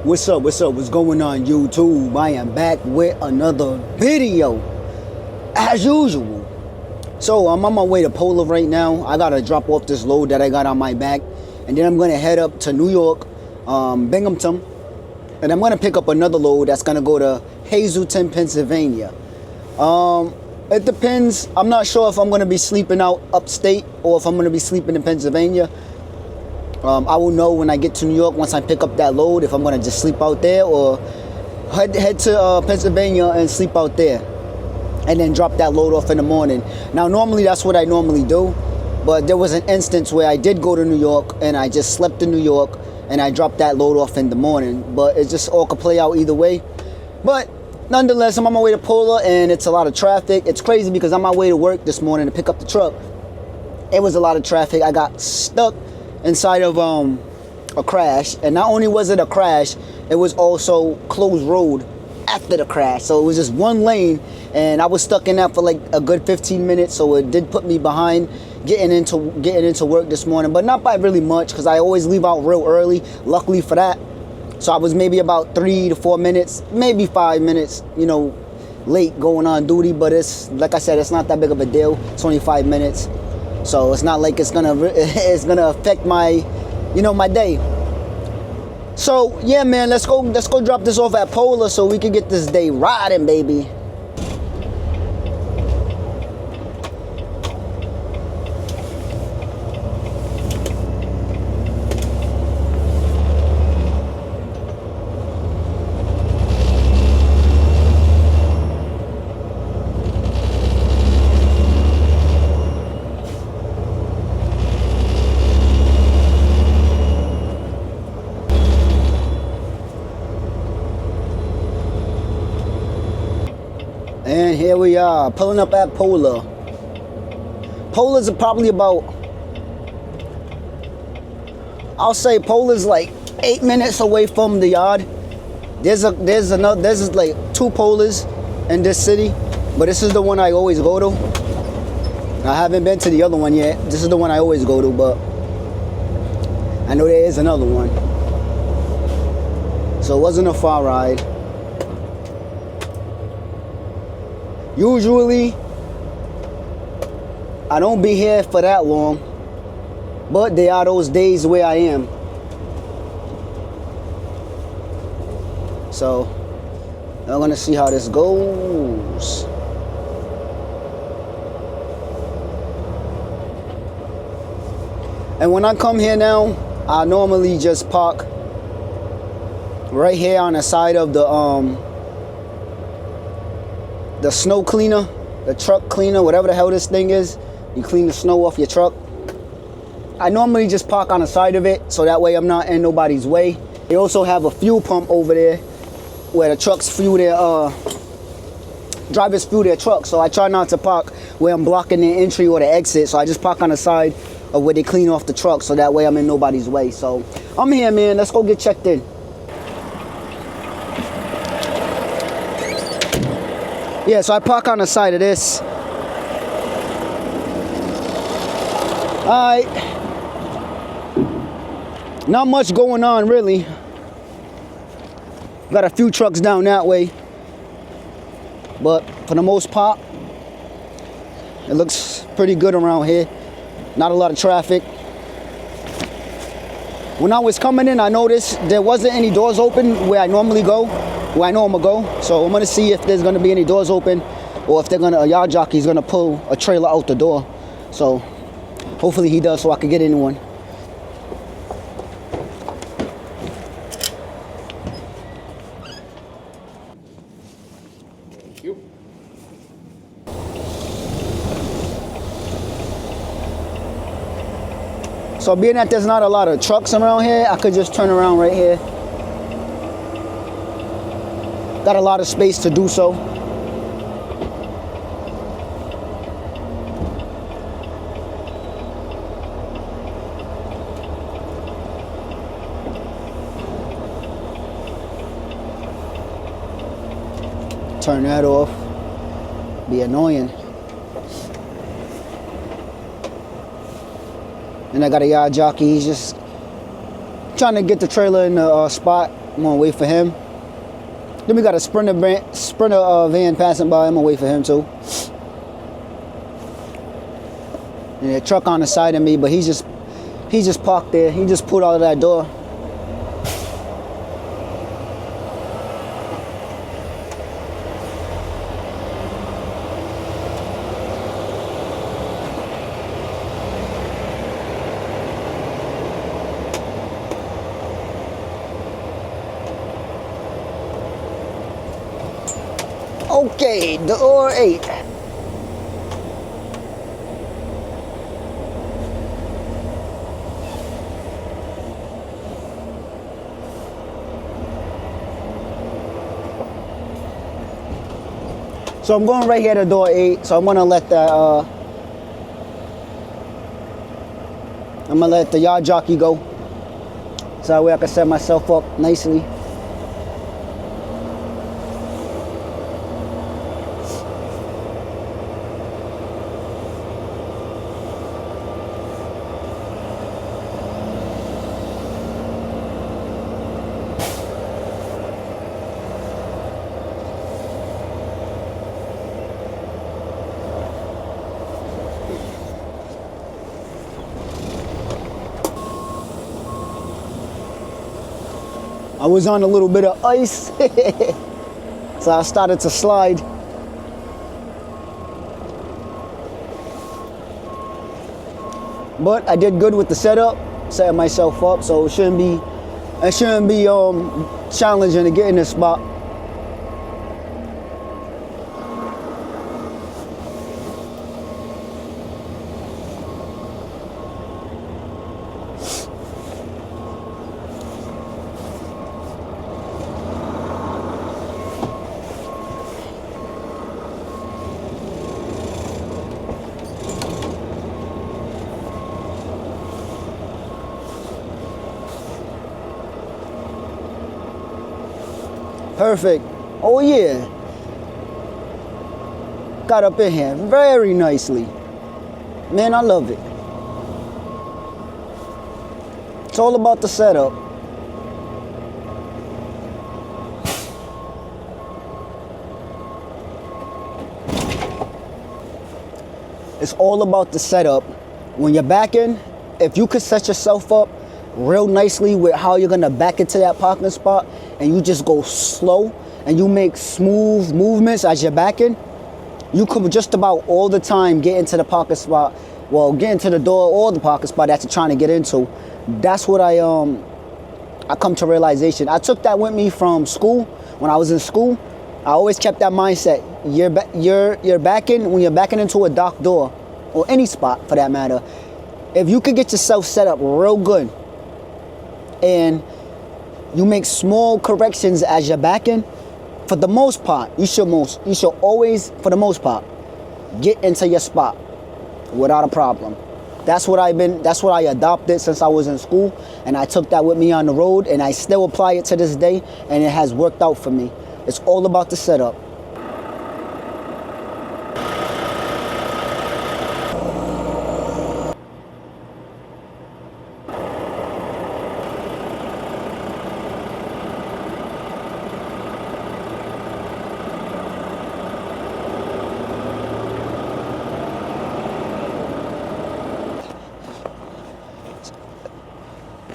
What's up? What's going on, YouTube? I am back with another video as usual. So I'm on my way to Polar right now. I gotta drop off this load that I got on my back, and then I'm gonna head up to New York, Binghamton, and I'm gonna pick up another load that's gonna go to Hazleton, Pennsylvania. It depends. I'm not sure if I'm gonna be sleeping out upstate or if I'm gonna be sleeping in Pennsylvania. I will know when I get to New York once I pick up that load if I'm gonna just sleep out there or head to Pennsylvania and sleep out there and then drop that load off in the morning. Now normally that's what I normally do, but there was an instance where I did go to New York and I just slept in New York and I dropped that load off in the morning. But it just all could play out either way. But nonetheless, I'm on my way to Polar and it's a lot of traffic. It's crazy because on my way to work this morning to pick up the truck, it was a lot of traffic. I got stuck inside of a crash, and not only was it a crash, it was also closed road after the crash. So it was just one lane, and I was stuck in that for like a good 15 minutes. So it did put me behind getting into work this morning, but not by really much because I always leave out real early, luckily for that. So I was maybe about 3 to 4 minutes, maybe 5 minutes, late going on duty. But it's, like I said, it's not that big of a deal. It's only 5 minutes. So it's not like it's gonna affect my, my day. So yeah, man, let's go drop this off at Polar so we can get this day riding, baby. And here we are, pulling up at Polar. Polar's probably about, I'll say Polar's like 8 minutes away from the yard. There's like 2 Polars in this city, but this is the one I always go to. I haven't been to the other one yet. This is the one I always go to, but I know there is another one. So it wasn't a far ride. Usually, I don't be here for that long, but there are those days where I am. So, I'm gonna see how this goes. And when I come here now, I normally just park right here on the side of the snow cleaner, the truck cleaner, whatever the hell this thing is. You clean the snow off your truck. I normally just park on the side of it so that way I'm not in nobody's way. They also have a fuel pump over there where the trucks fuel their, drivers fuel their trucks. So I try not to park where I'm blocking the entry or the exit. So I just park on the side of where they clean off the truck so that way I'm in nobody's way. So I'm here, man. Let's go get checked in. Yeah, so I park on the side of this. Alright. Not much going on, really. Got a few trucks down that way. But for the most part, it looks pretty good around here. Not a lot of traffic. When I was coming in, I noticed there wasn't any doors open where I normally go. Where I know I'm gonna go. So I'm gonna see if there's gonna be any doors open or if a yard jockey's gonna pull a trailer out the door. So hopefully he does so I can get in one. Thank you. So being that there's not a lot of trucks around here, I could just turn around right here. Got a lot of space to do so. Turn that off. Be annoying. And I got a yard jockey. He's just trying to get the trailer in the spot I'm gonna wait for him. Then we got a Sprinter van passing by. I'm gonna wait for him too. And a truck on the side of me, but he just parked there. He just pulled out of that door. Okay, door 8. So I'm going right here to door 8. So I'm gonna let the yard jockey go. So that way I can set myself up nicely. I was on a little bit of ice, so I started to slide. But I did good with the setup, setting myself up, so it shouldn't be challenging to get in this spot. Perfect. Oh yeah. Got up in here very nicely. Man, I love it. It's all about the setup. It's all about the setup. When you're backing, if you could set yourself up real nicely with how you're gonna back into that parking spot, and you just go slow and you make smooth movements as you're backing, you could just about all the time get into the parking spot, well, get into the door or the parking spot that you're trying to get into. That's what I come to realization. I took that with me from school. When I was in school, I always kept that mindset. You're backing, when you're backing into a dock door, or any spot for that matter, if you could get yourself set up real good and you make small corrections as you're backing, for the most part, you should always, for the most part, get into your spot without a problem. That's what I adopted since I was in school, and I took that with me on the road, and I still apply it to this day, and it has worked out for me. It's all about the setup.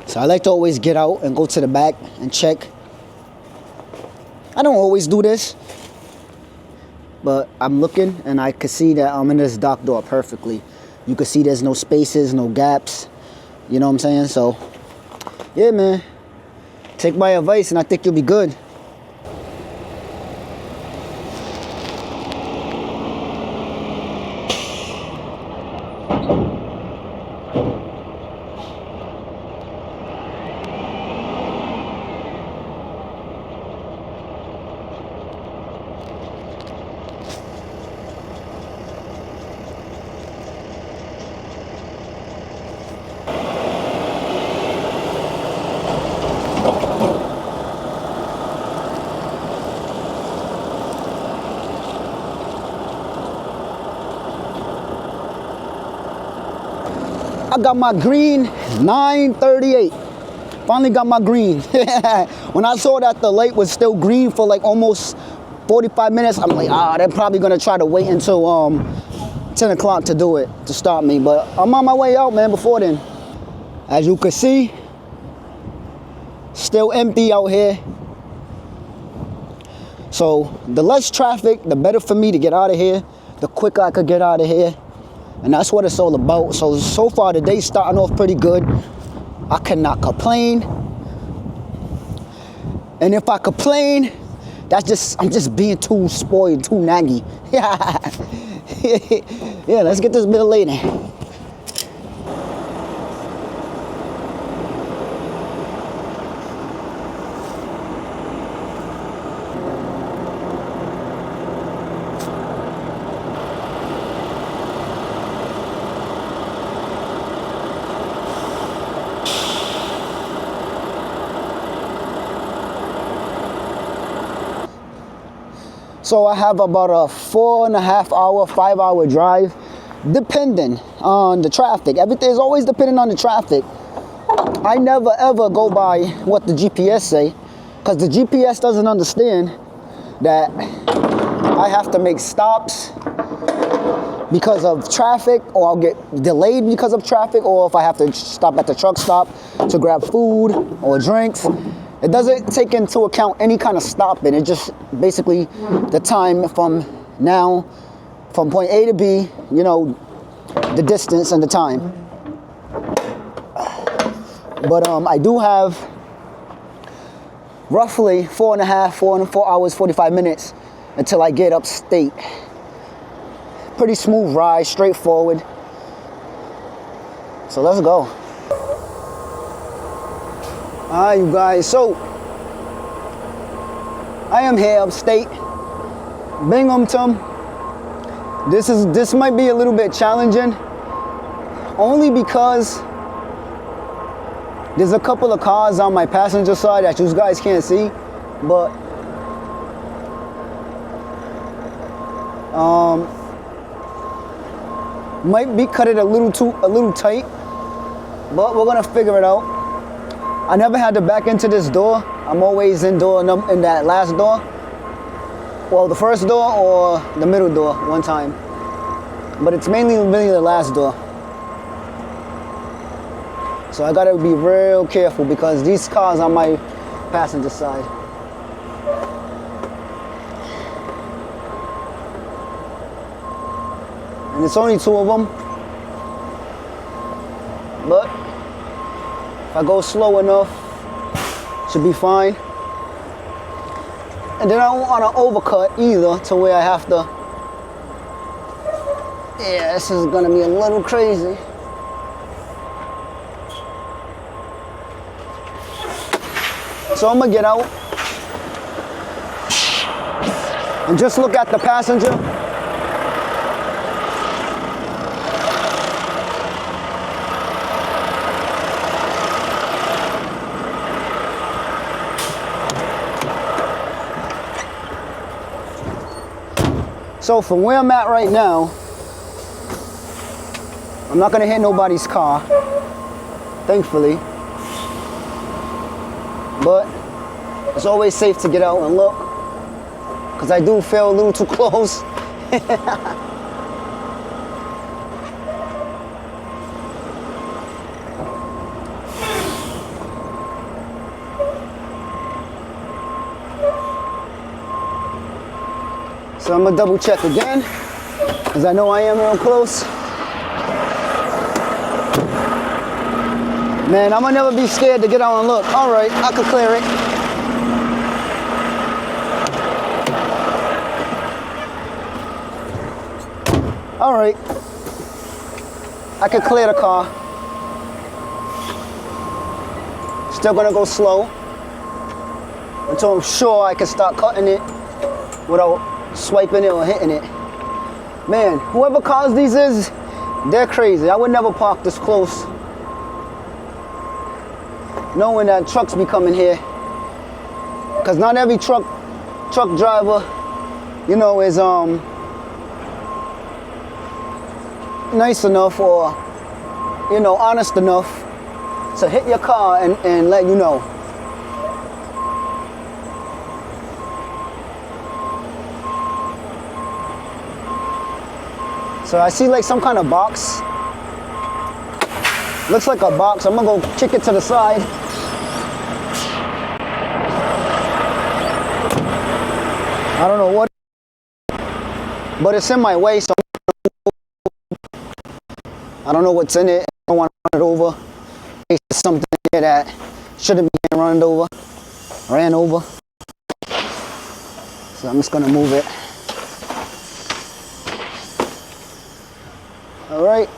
So I like to always get out and go to the back and check. I don't always do this, but I'm looking and I can see that I'm in this dock door perfectly. You can see there's no spaces, no gaps. You know what I'm saying? So, yeah, man. Take my advice and I think you'll be good. I got my green 938. Finally got my green. When I saw that the light was still green for like almost 45 minutes, I'm like, they're probably gonna try to wait until 10 o'clock to do it, to stop me. But I'm on my way out, man, before then. As you can see, still empty out here. So the less traffic, the better for me to get out of here, the quicker I could get out of here. And that's what it's all about. So far the day's starting off pretty good. I cannot complain. And if I complain, I'm just being too spoiled, too naggy. Yeah, let's get this bill later. So I have about a 4.5 hour, 5 hour drive, depending on the traffic. Everything is always depending on the traffic. I never ever go by what the GPS say, because the GPS doesn't understand that I have to make stops because of traffic, or I'll get delayed because of traffic, or if I have to stop at the truck stop to grab food or drinks. It doesn't take into account any kind of stopping. It just basically the time from now, from point A to B, you know, the distance and the time. But I do have roughly 4 hours, 45 minutes until I get upstate. Pretty smooth ride, straightforward. So let's go. Alright, you guys, so I am here upstate, Binghamton. This might be a little bit challenging, only because there's a couple of cars on my passenger side that you guys can't see, but might be cut it a little tight, but we're gonna figure it out. I never had to back into this door. I'm always in that last door. Well, the first door or the middle door one time. But it's mainly the last door. So I gotta be real careful because these cars on my passenger side. And it's only 2 of them. But if I go slow enough, should be fine. And then I don't want to overcut either to where I have to. Yeah, this is gonna be a little crazy. So I'm gonna get out and just look at the passenger. So from where I'm at right now, I'm not gonna hit nobody's car, thankfully. But it's always safe to get out and look, because I do feel a little too close. So I'm gonna double check again, because I know I am real close. Man, I'm gonna never be scared to get out and look. All right, I could clear it. All right, I could clear the car. Still gonna go slow until I'm sure I can start cutting it without swiping it or hitting it. Man, whoever cars these is, they're crazy. I would never park this close, knowing that trucks be coming here. Because not every truck driver, you know, is nice enough or, you know, honest enough to hit your car and let you know. So I see like some kind of box. Looks like a box. I'm gonna go kick it to the side. I don't know what, but it's in my way, so I don't know what's in it. I don't want to run it over. There's something here that shouldn't be ran over. So I'm just gonna move it. All right.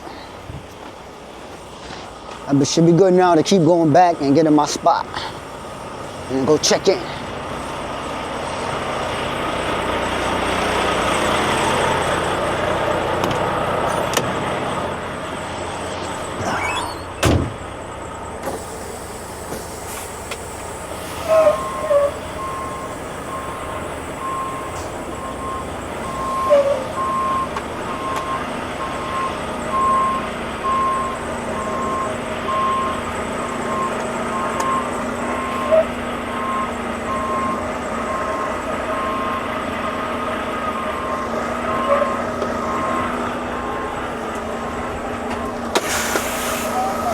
I should be good now to keep going back and get in my spot and go check in.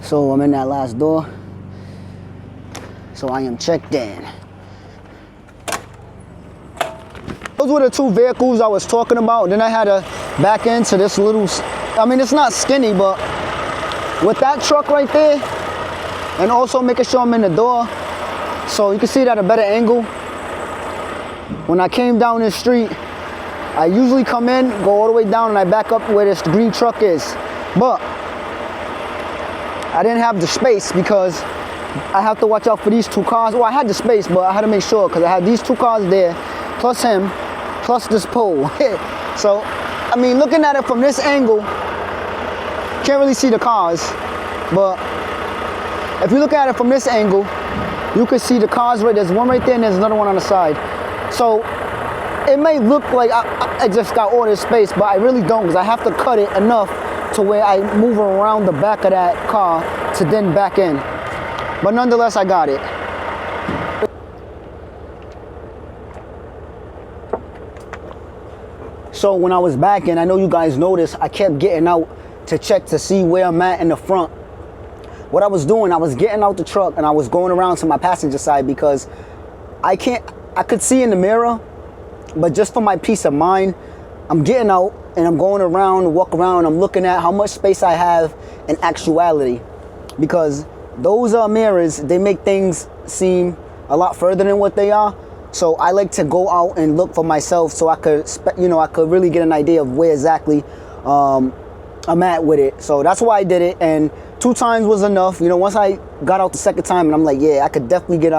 So I'm in that last door. So I am checked in. Those were the two vehicles I was talking about. Then I had to back into this little, I mean, it's not skinny, but with that truck right there, and also making sure I'm in the door, so you can see it at a better angle. When I came down this street, I usually come in, go all the way down, and I back up where this green truck is. But I didn't have the space because I have to watch out for these two cars. Well, I had the space, but I had to make sure because I had these two cars there, plus him, plus this pole. So, I mean, looking at it from this angle, can't really see the cars, but if you look at it from this angle, you can see the cars right, there's one right there and there's another one on the side. So, it may look like I just got all this space, but I really don't because I have to cut it enough to where I move around the back of that car to then back in. But nonetheless, I got it. So when I was backing, I know you guys noticed, I kept getting out to check to see where I'm at in the front. What I was doing, I was getting out the truck and I was going around to my passenger side because I could see in the mirror, but just for my peace of mind, I'm getting out and I'm going around, walk around, I'm looking at how much space I have in actuality. Because those mirrors, they make things seem a lot further than what they are. So I like to go out and look for myself so I could, I could really get an idea of where exactly I'm at with it. So that's why I did it, and 2 times was enough. Once I got out the second time and I'm like, yeah, I could definitely get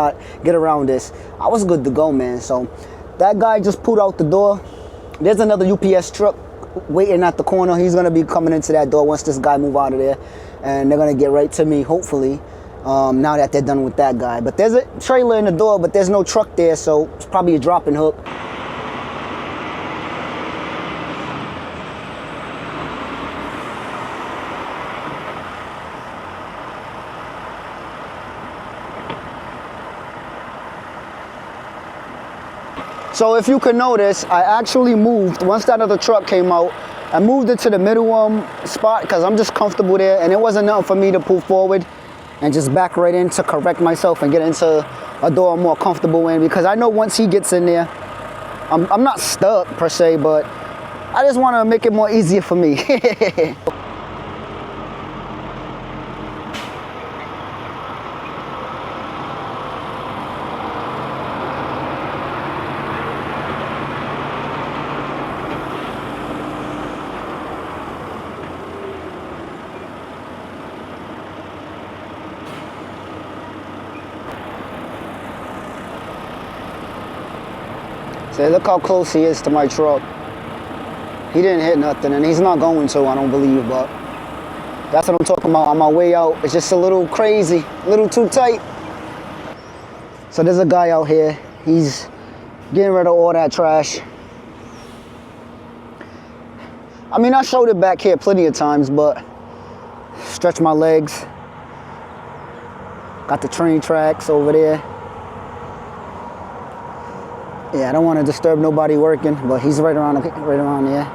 around this. I was good to go, man. So that guy just pulled out the door. There's another UPS truck waiting at the corner. He's gonna be coming into that door once this guy move out of there, and they're gonna get right to me, hopefully, now that they're done with that guy. But there's a trailer in the door, but there's no truck there, so it's probably a dropping hook. So if you could notice, I actually moved, once that other truck came out, I moved it to the middle spot because I'm just comfortable there, and it wasn't nothing for me to pull forward and just back right in to correct myself and get into a door I'm more comfortable in, because I know once he gets in there, I'm not stuck per se, but I just want to make it more easier for me. So look how close he is to my truck. He didn't hit nothing, and he's not going to, I don't believe, but that's what I'm talking about. On my way out, it's just a little crazy, a little too tight. So there's a guy out here. He's getting rid of all that trash. I mean, I showed it back here plenty of times, but stretch my legs. Got the train tracks over there. Yeah, I don't want to disturb nobody working, but he's right around there.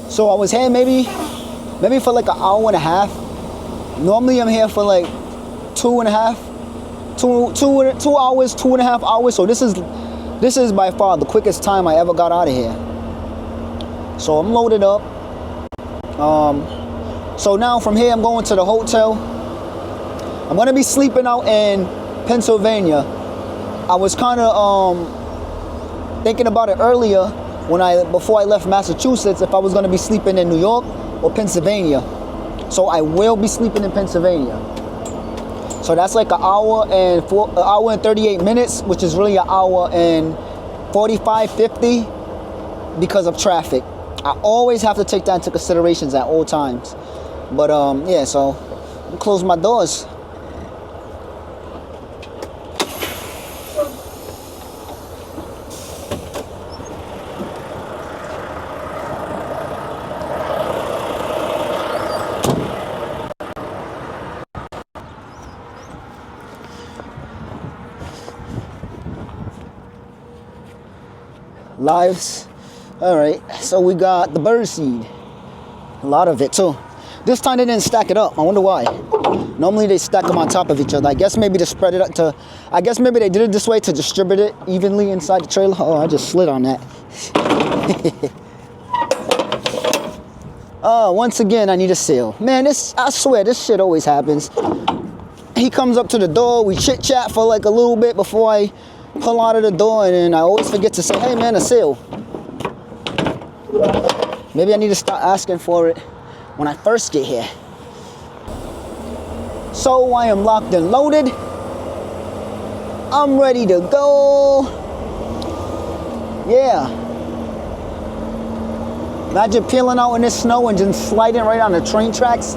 So I was here maybe for like an hour and a half. Normally I'm here for like 2.5 hours, 2.5 hours. So this is by far the quickest time I ever got out of here. So I'm loaded up. So now from here I'm going to the hotel. I'm gonna be sleeping out in Pennsylvania. I was kind of thinking about it earlier before I left Massachusetts, if I was gonna be sleeping in New York or Pennsylvania. So I will be sleeping in Pennsylvania. So that's like an hour and 38 minutes, which is really an hour and 45, 50 because of traffic. I always have to take that into considerations at all times. But yeah, so I'll close my doors. Lives. All right, so we got the bird seed. A lot of it too. This time they didn't stack it up. I wonder why. Normally they stack them on top of each other. I guess maybe to spread it up I guess maybe they did it this way to distribute it evenly inside the trailer. Oh, I just slid on that. Once again, I need a seal. Man, I swear, this shit always happens. He comes up to the door, we chit chat for like a little bit before I pull out of the door, and then I always forget to say, hey man, a seal. Maybe I need to start asking for it when I first get here. So I am locked and loaded. I'm ready to go. Yeah. Imagine peeling out in this snow and just sliding right on the train tracks.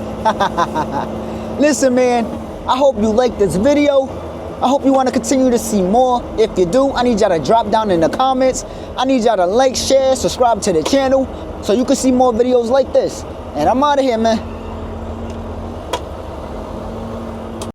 Listen, man, I hope you like this video. I hope you want to continue to see more. If you do, I need y'all to drop down in the comments. I need y'all to like, share, subscribe to the channel so you can see more videos like this. And I'm out of here, man.